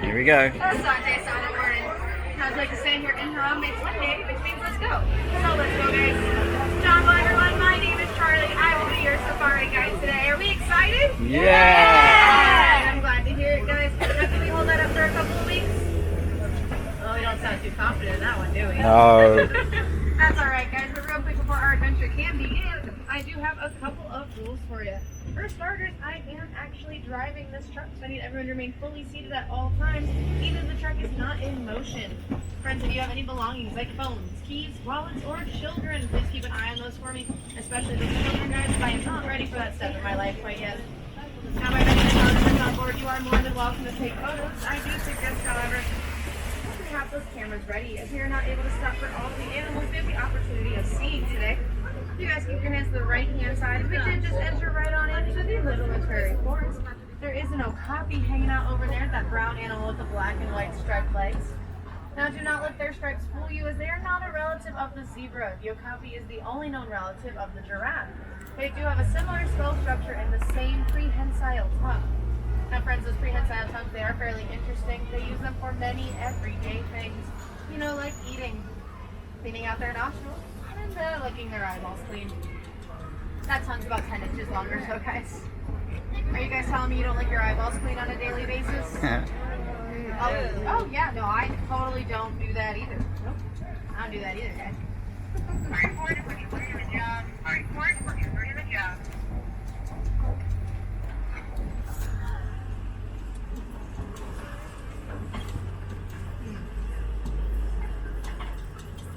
Here we go. Sunday, Sunday morning. I'd like to stand here in Rome. It's Monday, which means let's go. So let's go, guys. John, everyone. My name is Charlie. I will be your safari guide today. Are we excited? Yeah! I'm glad to hear it, guys. Now, can we hold that up for a couple of weeks? Oh, we don't sound too confident in that one, do we? No. That's all right, guys. But real quick before our adventure can begin, I do have a couple of rules for you. For starters, I am actually driving this truck, so I need everyone to remain fully seated at all times, even if the truck is not in motion. Friends, if you have any belongings like phones, keys, wallets, or children, please keep an eye on those for me, especially those children, guys, because I am not ready for that step in my life quite yet. Now, my resident photographers on board, you are more than welcome to take photos. I do suggest, however, to have those cameras ready. If you're not able to stop for all of the animals we have the opportunity of seeing today, you guys keep your hands to the right-hand side. We can just enter right on into the Little Prairie Forest. There is an okapi hanging out over there, that brown animal with the black and white striped legs. Now, do not let their stripes fool you, as they are not a relative of the zebra. The okapi is the only known relative of the giraffe. They do have a similar skull structure and the same prehensile tongue. Now, friends, those prehensile tongues, they are fairly interesting. They use them for many everyday things, you know, like eating, cleaning out their nostrils, and licking their eyeballs clean. That tongue's about 10 inches longer, so guys. Are you guys telling me you don't lick your eyeballs clean on a daily basis? Oh, yeah, no, I totally don't do that either. Nope. I don't do that either, guys.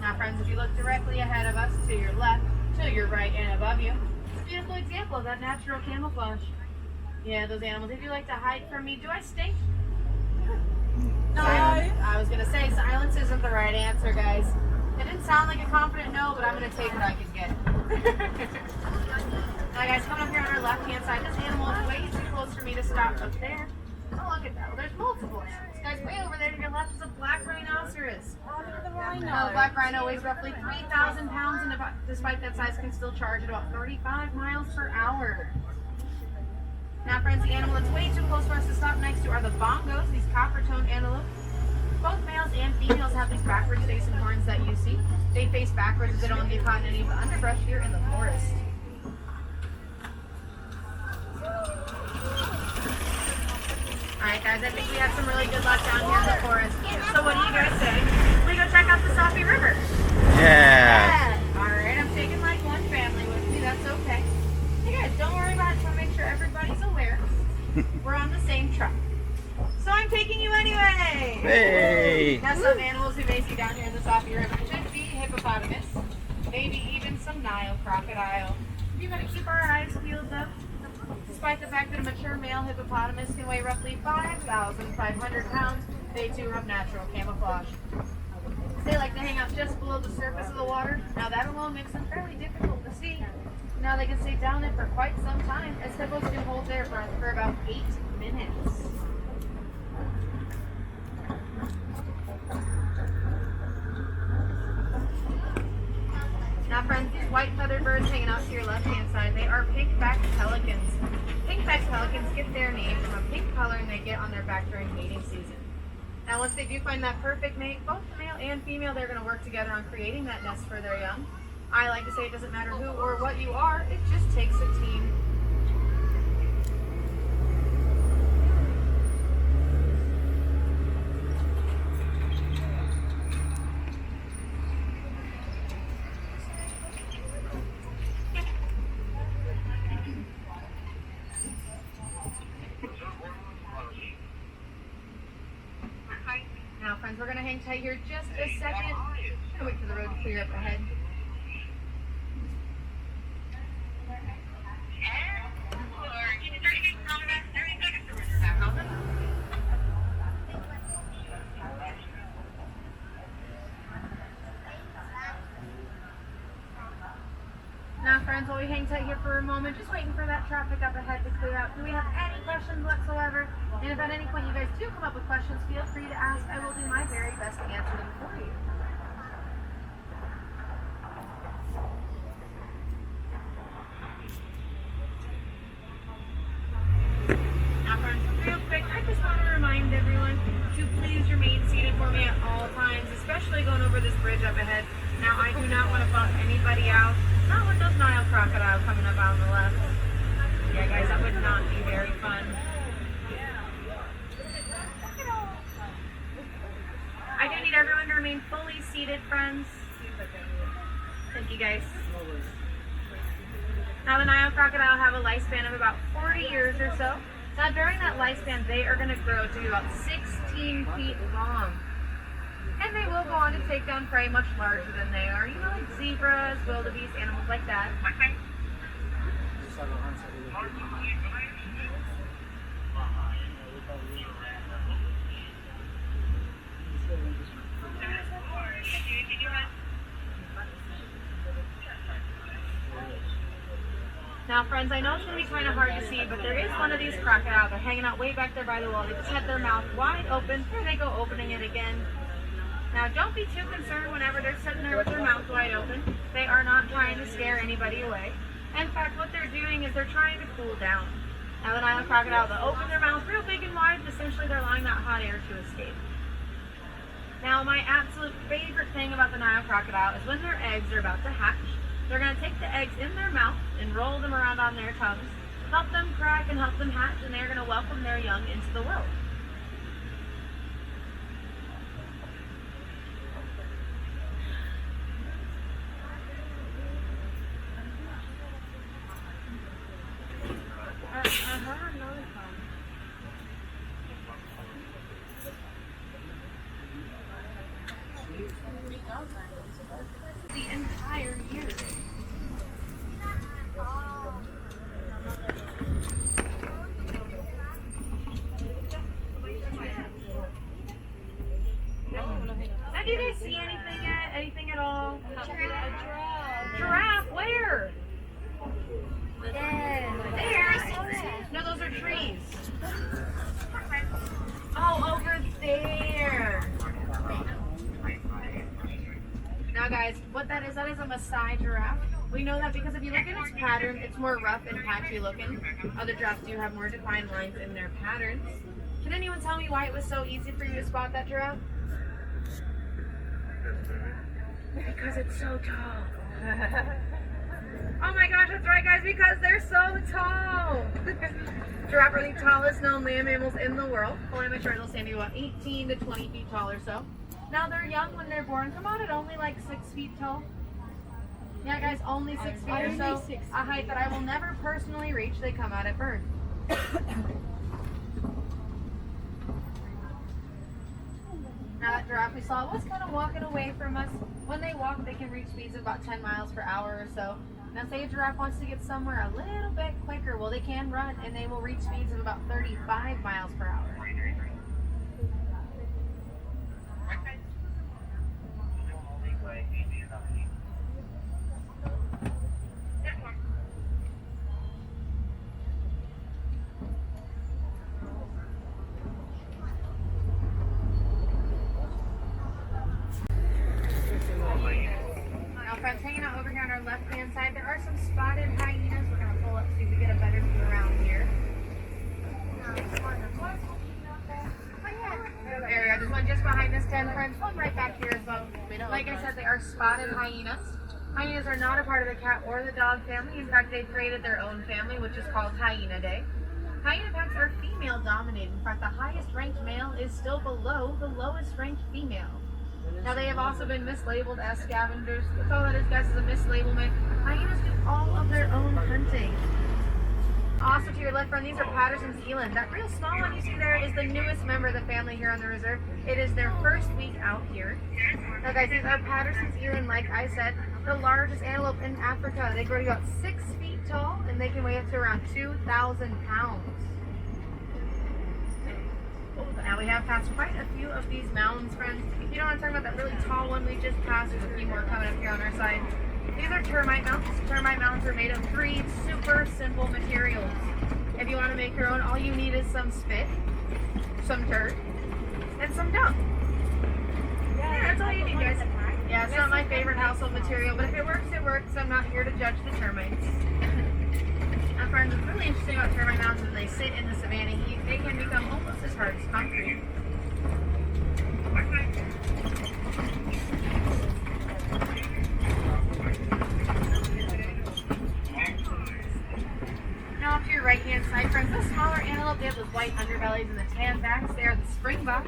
Now, friends, if you look directly ahead of us, to your left, to your right, and above you, a beautiful example of that natural camouflage. Yeah, those animals. If you like to hide from me, do I stink? No, I was going to say silence isn't the right answer, guys. It didn't sound like a confident no, but I'm going to take what I can get. Now, guys, coming up here on our left-hand side, this animal is way too close for me to stop up there. Oh, look at that. Well, there's multiple. This guy's way over there to your left is a black rhinoceros. Oh, look at the rhino. The black rhino weighs roughly 3,000 pounds, and despite that size, can still charge at about 35 miles per hour. Now, friends, the animal that's way too close for us to stop next to are the bongos, these copper-toned antelopes. Both males and females have these backwards-facing horns that you see. They face backwards as they don't want to get caught in any of the underbrush here in the forest. Alright, guys, I think we have some really good luck down here in the forest. So what do you guys say? We go check out the Safi River. Yeah. Alright, I'm taking like one family with me. That's okay. Hey guys, don't worry about it. I just want to make sure everybody's aware. We're on the same truck. So I'm taking you anyway. Hey. Now, some animals we may see down here in the Safi River should be hippopotamus, maybe even some Nile crocodile. We gotta keep our eyes peeled though. Despite the fact that a mature male hippopotamus can weigh roughly 5,500 pounds, they too have natural camouflage. They like to hang out just below the surface of the water. Now that alone makes them fairly difficult to see. Now they can stay down it for quite some time, as hippos can hold their breath for about 8 minutes. Now, friends, these white feathered birds hanging out to your left-hand side, they are pink-backed pelicans. Pink-backed pelicans get their name from a pink coloring they get on their back during mating season. Now, once they do find that perfect mate, both the male and female, they're going to work together on creating that nest for their young. I like to say it doesn't matter who or what you are, it just takes a team. Now, friends, we're going to hang tight here just a second. And wait for the road to clear up ahead. Now, friends, while we hang tight here for a moment, just waiting for that traffic up ahead to clear out. Do we have any questions whatsoever? And if at any point you guys do come up with questions, feel free to ask. I will do my very best to answer them for you. Now, friends, real quick, I just want to remind everyone to actually going over this bridge up ahead. Now, I do not want to bump anybody out. Not with those Nile crocodile coming up out on the left. Yeah, guys, that would not be very fun. I do need everyone to remain fully seated, friends. Thank you, guys. Now, the Nile crocodile have a lifespan of about 40 years or so. Now, during that lifespan, they are going to grow to be about 16 feet long. And they will go on to take down prey much larger than they are. You know, like zebras, wildebeest, animals like that. Now, friends, I know it's going to be kind of hard to see, but there is one of these crocodiles. They're hanging out way back there by the wall. They just had their mouth wide open. Here they go, opening it again. Now, don't be too concerned whenever they're sitting there with their mouth wide open. They are not trying to scare anybody away. In fact, what they're doing is they're trying to cool down. Now, the Nile crocodile, they'll open their mouth real big and wide, and essentially they're allowing that hot air to escape. Now, my absolute favorite thing about the Nile crocodile is when their eggs are about to hatch, they're going to take the eggs in their mouth and roll them around on their tongues, help them crack and help them hatch, and they're going to welcome their young into the world. The entire year. Now, do you guys see anything yet? Anything at all? A giraffe. Giraffe? Where? There. No, those are trees. Oh, over there. Now, guys, what that is a Maasai giraffe. We know that because if you look at its pattern, it's more rough and patchy looking. Other giraffes do have more defined lines in their patterns. Can anyone tell me why it was so easy for you to spot that giraffe? Because it's so tall. Oh my gosh, that's right, guys, because they're so tall. Giraffe are the tallest known land mammals in the world. According to my chart, they'll stand about 18 to 20 feet tall or so. Now, they're young when they're born, come out at only like 6 feet tall. Yeah, guys, only 6 feet or so. A height that I will never personally reach. They come out at birth. Now, that giraffe we saw was kind of walking away from us. When they walk, they can reach speeds of about 10 miles per hour or so. Now, say a giraffe wants to get somewhere a little bit quicker. Well, they can run, and they will reach speeds of about 35 miles per hour. Now, friends, hanging out over here on our left-hand side, there are some spotted hyenas. We're going to pull up so you can get a better view around here. There we go. There's one just behind this tent, friends. One right back here as well. Like I said, they are spotted hyenas. Hyenas are not a part of the cat or the dog family. In fact, they've created their own family, which is called Hyena Day. Hyena packs are female dominated. In fact, the highest ranked male is still below the lowest ranked female. Now, they have also been mislabeled as scavengers. That's all that is, guys, is a mislabelment. Hyenas do all of their own hunting. Also, to your left, friend, these are Patterson's eland. That real small one you see there is the newest member of the family here on the reserve. It is their first week out here. Now, guys, these are Patterson's eland, like I said, the largest antelope in Africa. They grow to about 6 feet tall, and they can weigh up to around 2,000 pounds. Now, we have passed quite a few of these mountains, friends. You know what I'm talking about? That really tall one we just passed. There's a few more coming up here on our side. These are termite mounds. Termite mounds are made of 3 super simple materials. If you want to make your own, all you need is some spit, some dirt, and some dung. Yeah, that's all you need, guys. Yeah, it's not my favorite household material, but if it works, it works. I'm not here to judge the termites. Now, friends, what's really interesting about termite mounds is when they sit in the savanna heat, they can become almost as hard as concrete. bellies and the tan backs. They are the springbok.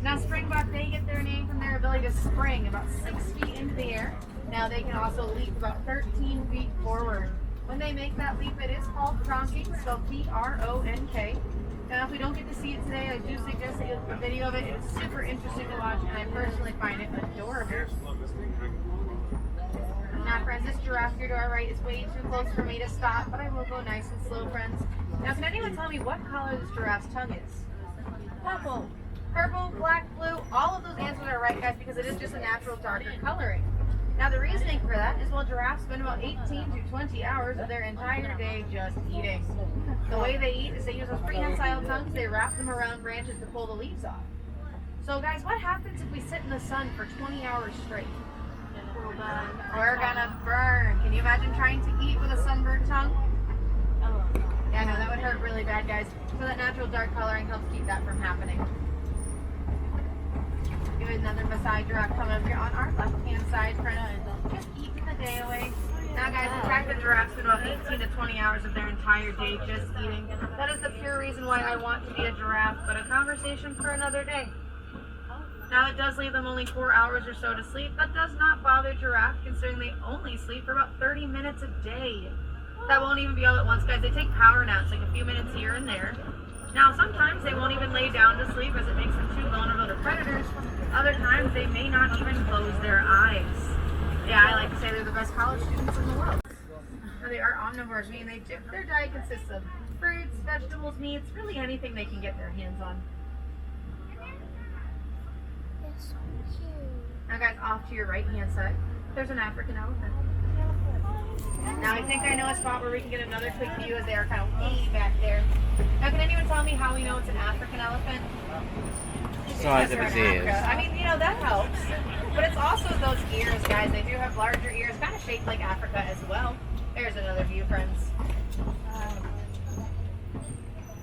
Now springbok, they get their name from their ability to spring about 6 feet into the air. Now they can also leap about 13 feet forward. When they make that leap, it is called pronking, spelled P-R-O-N-K. Now if we don't get to see it today, I do suggest that you look at a video of it. It's super interesting to watch, and I personally find it adorable. Now friends, this giraffe here to our right is way too close for me to stop, but I will go nice and slow, friends. Now can anyone tell me what color this giraffe's tongue is? Purple. Purple, black, blue, all of those answers are right, guys, because it is just a natural darker coloring. Now the reasoning for that is, well, giraffes spend about 18 to 20 hours of their entire day just eating. The way they eat is they use those prehensile tongues, they wrap them around branches to pull the leaves off. So guys, what happens if we sit in the sun for 20 hours straight? We're gonna burn. Can you imagine trying to eat with a sunburned tongue? Yeah, no, that would hurt really bad, guys. So that natural dark coloring helps keep that from happening. Give it another Maasai giraffe coming up here on our left-hand side, friend. Just eating the day away. Now, guys, in fact, the giraffes spend about 18 to 20 hours of their entire day just eating. That is the pure reason why I want to be a giraffe, but a conversation for another day. Now, it does leave them only 4 hours or so to sleep. That does not bother giraffe, considering they only sleep for about 30 minutes a day. That won't even be all at once, guys. They take power naps, like a few minutes here and there. Now, sometimes they won't even lay down to sleep as it makes them too vulnerable to predators. Other times, they may not even close their eyes. Yeah, I like to say they're the best college students in the world. Now, they are omnivores, meaning their diet consists of fruits, vegetables, meats, really anything they can get their hands on. So cute. Now guys, off to your right hand side, there's an African elephant. Now I think I know a spot where we can get another quick view as they are kind of way back there. Now can anyone tell me how we know it's an African elephant? Size of its ears. I mean, you know, that helps. But it's also those ears, guys. They do have larger ears, kind of shaped like Africa as well. There's another view, friends.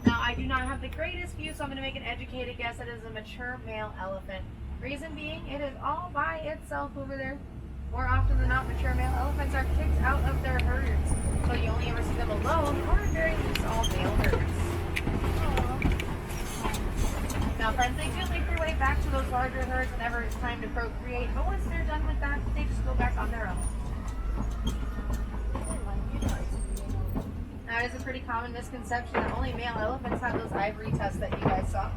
Now I do not have the greatest view, so I'm going to make an educated guess that it is a mature male elephant. Reason being, it is all by itself over there. More often than not, mature male elephants are kicked out of their herds. So you only ever see them alone, or at very least all male herds. Now friends, they do make their way back to those larger herds whenever it's time to procreate, but once they're done with that, they just go back on their own. Now it is a pretty common misconception that only male elephants have those ivory tusks that you guys saw.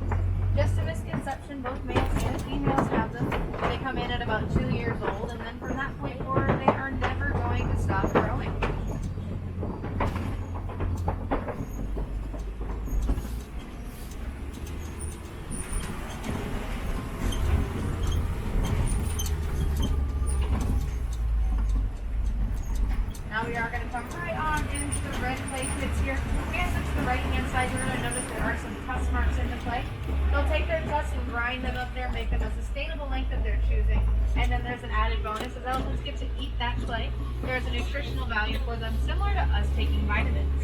Just a misconception, both males and females have them. They come in at about 2 years old, and then from that point forward, they are never going to stop growing. Now we are going to come right on into the red clay pits here. And to the right-hand side, you're going to notice there are some tusk marks in the clay. They'll take their tusks and grind them up there, make them a sustainable length of their choosing. And then there's an added bonus, as elephants get to eat that clay. There's a nutritional value for them, similar to us taking vitamins.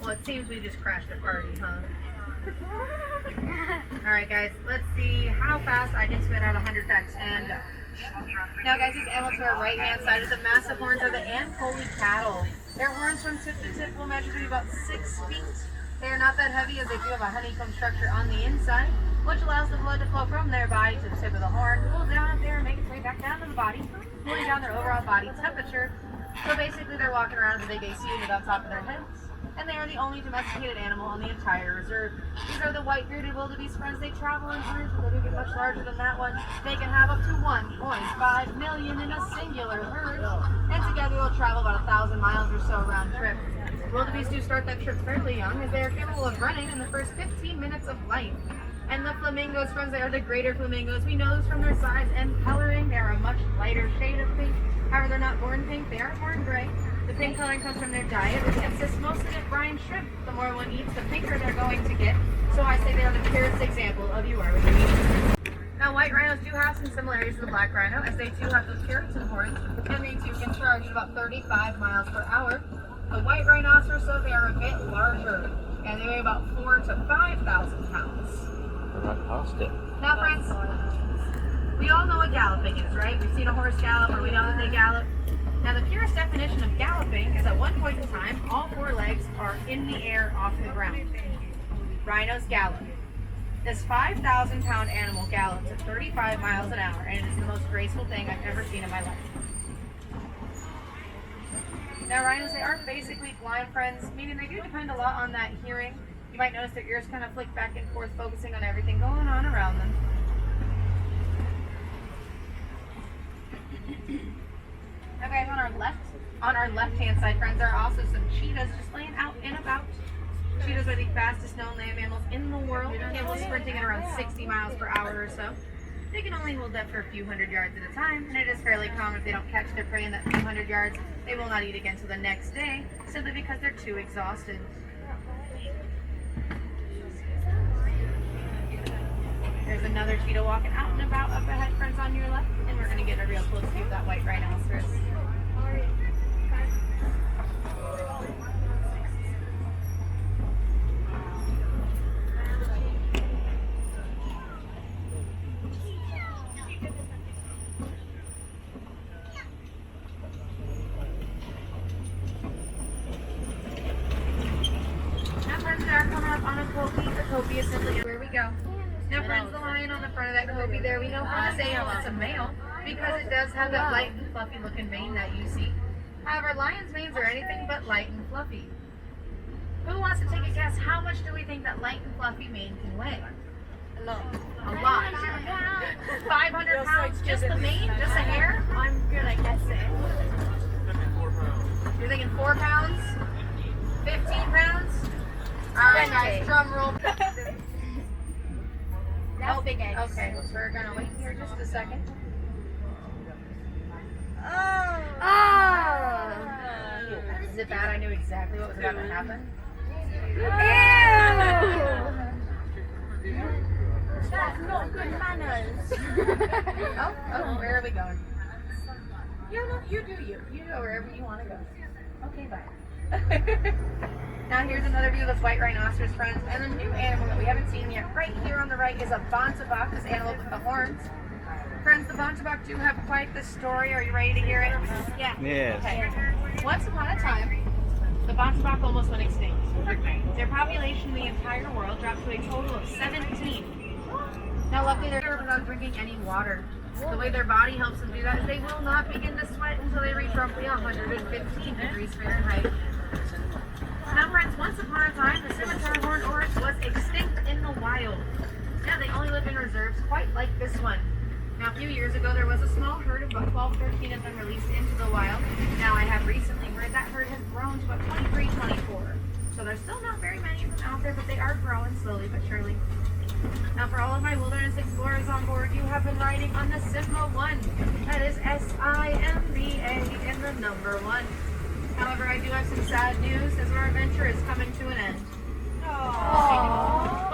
Well, it seems we just crashed a party, huh? Alright guys, let's see how fast I can spit out 100 facts and now guys, these animals to our right hand side of the massive horns are the Ankoli cattle. Their horns from tip to tip will measure to be about 6 feet. They are not that heavy as they do have a honeycomb structure on the inside, which allows the blood to flow from their body to the tip of the horn, cool down up there and make its way back down to the body, cooling down their overall body temperature. So basically they're walking around with a big AC unit on top of their heads. And they are the only domesticated animal on the entire reserve. These are the white-bearded wildebeest, friends. They travel in herds, but they do get much larger than that one. They can have up to 1.5 million in a singular herd, and together they'll travel about 1,000 miles or so round trip. Wildebeest do start that trip fairly young, as they are capable of running in the first 15 minutes of life. And the flamingos, friends, they are the greater flamingos. We know this from their size and coloring. They are a much lighter shade of pink. However, they're not born pink, they are born gray. The pink coloring comes from their diet, which consists mostly of brine shrimp. The more one eats, the pinker they're going to get. So I say they are the purest example of you are what you eat. Now, white rhinos do have some similarities to the black rhino, as they too have those keratin horns, and they too can charge at about 35 miles per hour. The white rhinoceros, though, they are a bit larger, and they weigh about 4,000 to 5,000 pounds. Right past it. Now, friends, we all know what galloping is, right? We've seen a horse gallop, or we know that they gallop. Now, the purest definition of galloping is at one point in time, all four legs are in the air off the ground. Rhinos gallop. This 5,000-pound animal gallops at 35 miles an hour, and it is the most graceful thing I've ever seen in my life. Now, rhinos, they are basically blind, friends, meaning they do depend a lot on that hearing. You might notice their ears kind of flick back and forth, focusing on everything going on around them. Okay, on our left-hand side, friends, there are also some cheetahs just laying out and about. Cheetahs are the fastest known land mammals in the world, capable of sprinting at around 60 miles per hour or so. They can only hold up for a few hundred yards at a time, and it is fairly common if they don't catch their prey in that few hundred yards, they will not eat again until the next day, simply because they're too exhausted. There's another cheetah walking out and about up ahead, friends, on your left, and we're going to get a real close view of that white rhinoceros. Now, friends, they are coming up on a copy. The copy is simply where we go. Now, friends, the lion on the front of that copy there, we know from the sale it's a male because it does have that light and fluffy looking mane that you see. However, lions' manes are anything but light and fluffy. Who wants to take a guess? How much do we think that light and fluffy mane can weigh? A lot. 500 pounds? Just the mane? Just a hair? I'm good at guessing. You're thinking 4 pounds? 15 pounds? Alright, guys, drum roll. That's big eggs. Okay, we're gonna wait here just a second. Oh. Is it bad? I knew exactly what was about to happen. Ew. That's not good manners. Oh, where are we going? You do you. You go wherever you want to go. Okay, bye. Now here's another view of this white rhinoceros, friends, and a new animal that we haven't seen yet. Right here on the right is a bontebok, this animal with the horns. Friends, the bontebok do have quite the story. Are you ready to hear it? Yeah. Yes. Okay. Once upon a time, the bontebok almost went extinct. Their population in the entire world dropped to a total of 17. Now luckily they're not drinking any water. The way their body helps them do that is they will not begin to sweat until they reach roughly 115 degrees Fahrenheit. Now, friends, once upon a time, the scimitar horned oryx was extinct in the wild. Now, they only live in reserves quite like this one. Now, a few years ago, there was a small herd of about 12, 13 of them released into the wild. Now, I have recently heard that herd has grown to about 23, 24. So there's still not very many of them out there, but they are growing slowly but surely. Now, for all of my wilderness explorers on board, you have been riding on the Simba 1. That is S-I-M-B-A and the number 1. However, I do have some sad news as our adventure is coming to an end. Aww.